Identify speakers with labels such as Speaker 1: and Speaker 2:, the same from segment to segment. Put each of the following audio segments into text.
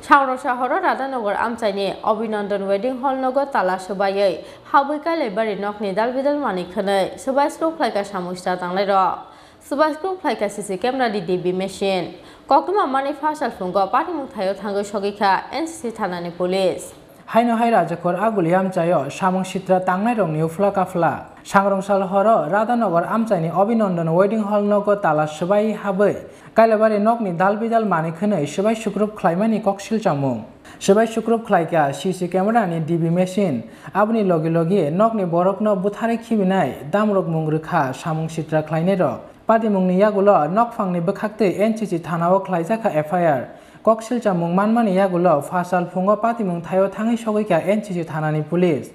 Speaker 1: Shauro Shahoro Radhanogor Amchaini Abhinandan Wedding Hall Nogor Tala Sobayai Habai Kailebari Nokni Dalbidal Manikhane Sobai Scope like a Shamusta Tanglero Sobai Scope like a CC camera DB machine Kokuma Money Fashal Fungo Party Muthayo Tango Shogika NCC Tanani Police
Speaker 2: Haino Hairajakor Aguliam Chayo Shamong Shitra Tangnai New Flakafla Shangrong Salhoro Radhanogor Amchaini Abhinandan Wedding Hall Nogor Tala Sobai Habai Kailebari Nokni Dalbidal Manikhane Sobai Shukrup Klaimani Kokshil Chamung Sobai Shukrup Klaika CC camera ni DB machine Abni Logi Nokni Borokno Buthari Khibinai Damrok Mungrukha Shamong Shitra Klainero Party Mungni Yagulo Nokfangni Bekhakte NCC Thanao Klaijaka FIR Kokshil Chamung Manmani Yagulo Fasal Fungo Party Mung Thayo Thangi Shogika NCC Thanani Police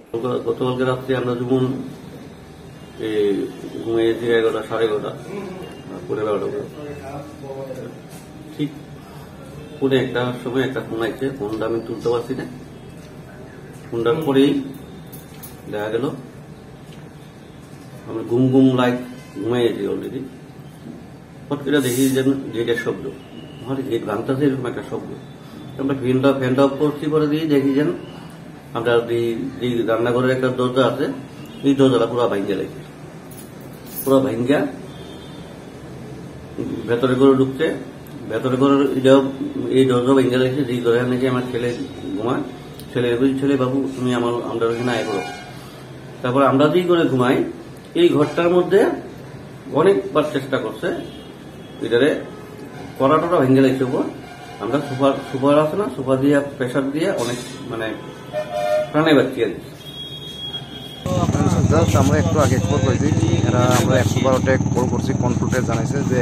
Speaker 3: গতকালকে রাত্রে আমরা যখন ঘুমিয়েছি 11টা 11:30 পরে 12টা ঠিক পুনে একটা সময় একটা ফোন আইছে ফোনটা আমি তুলতে পারছি না ফোনটার পরেই দেখা গেল আমি ঘুম লাইক ঘুমিয়েছি অলরেডি পরে দেখি যে গেটের শব্দ মানে গেট ভাঙতেছে এরকম একটা শব্দ আমরা ফ্যানটা অফ করছি পরে দিয়ে দেখি যেন আমরা এই রান্নাঘরের একটা দরজা আছে এই দরজাটা পুরো ভাঙিয়ে লাগছে পুরো ভাঙিয়া ভেতরে করে ঢুকছে ভেতরে করে এই দরজা ভেঙে লাগছে যেই ঘরে নাকি আমার ছেলে ঘুমায় ছেলে বাবু তুমি আমরা ওখানে আয় করো তারপর আমরা যেই করে ঘুমাই এই ঘরটার মধ্যে অনেকবার চেষ্টা করছে এটারে কড়াটা ভেঙে লাগছে উপর আমরা সুপার আছে না সুপার দিয়ে প্রেশার দিয়ে অনেক মানে প্রাণে বাঁচিয়ে দিচ্ছি
Speaker 4: জাস্ট আমরা একটু আগে খবর পাইছি এরা আমরা 112টা কল করছি কন্ট্রোলে জানাইছে যে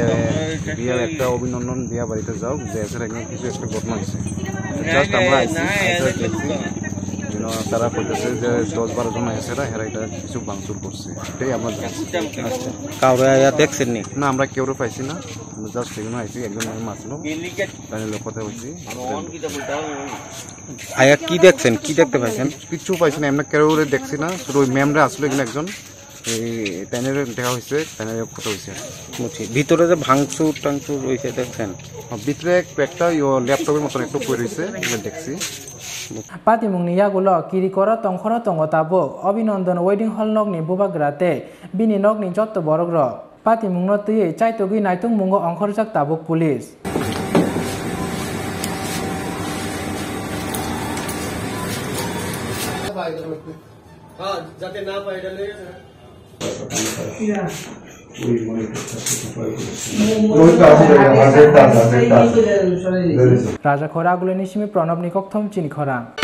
Speaker 4: বিয়ার একটা অভিনন্দন বিয়া বাড়িতে যাও যে এর আগে কিছু একটা ঘটনা হয়েছে জাস্ট আমরা আইছি দেখছি তারা কইতেছে যে 10-12 জন আছে এরা এটা কিছু ভাঙচুর করছে এটাই আমরা জানছি
Speaker 5: কাউরে দেখছেন নি
Speaker 4: না আমরা কেউরে পাইছি না আমরা জাস্ট এখানে আইছি একজন মাসলো তাহলে লোকতে হইছি
Speaker 5: আয়া কি দেখছেন কি দেখতে পাইছেন
Speaker 4: কিছু পাইছি না আমরা কেউরে দেখছি না শুধু ওই ম্যামরা আসলে এখানে একজন এই টাইনের দেখা হইছে টাইনের ফটো হইছে
Speaker 5: বুঝছি ভিতরে যে ভাঙচুর টাংচুর হইছে দেখছেন
Speaker 4: ভিতরে একটা ল্যাপটপের মতন একটু পড়ে রইছে এটা দেখছি
Speaker 2: Party Mungni Yagulo Kirikora Tongkoro Tongotabo Abhinandan Wedding Hall Nokni Bubagrate Bini Nokni Jotto Borogro Party Mungno Tuye Chaitogi Naitung Mungo Angkorjak Tabuk Police Raja Khora Guleni Shimi Pranab Nikok Thom Chin Khora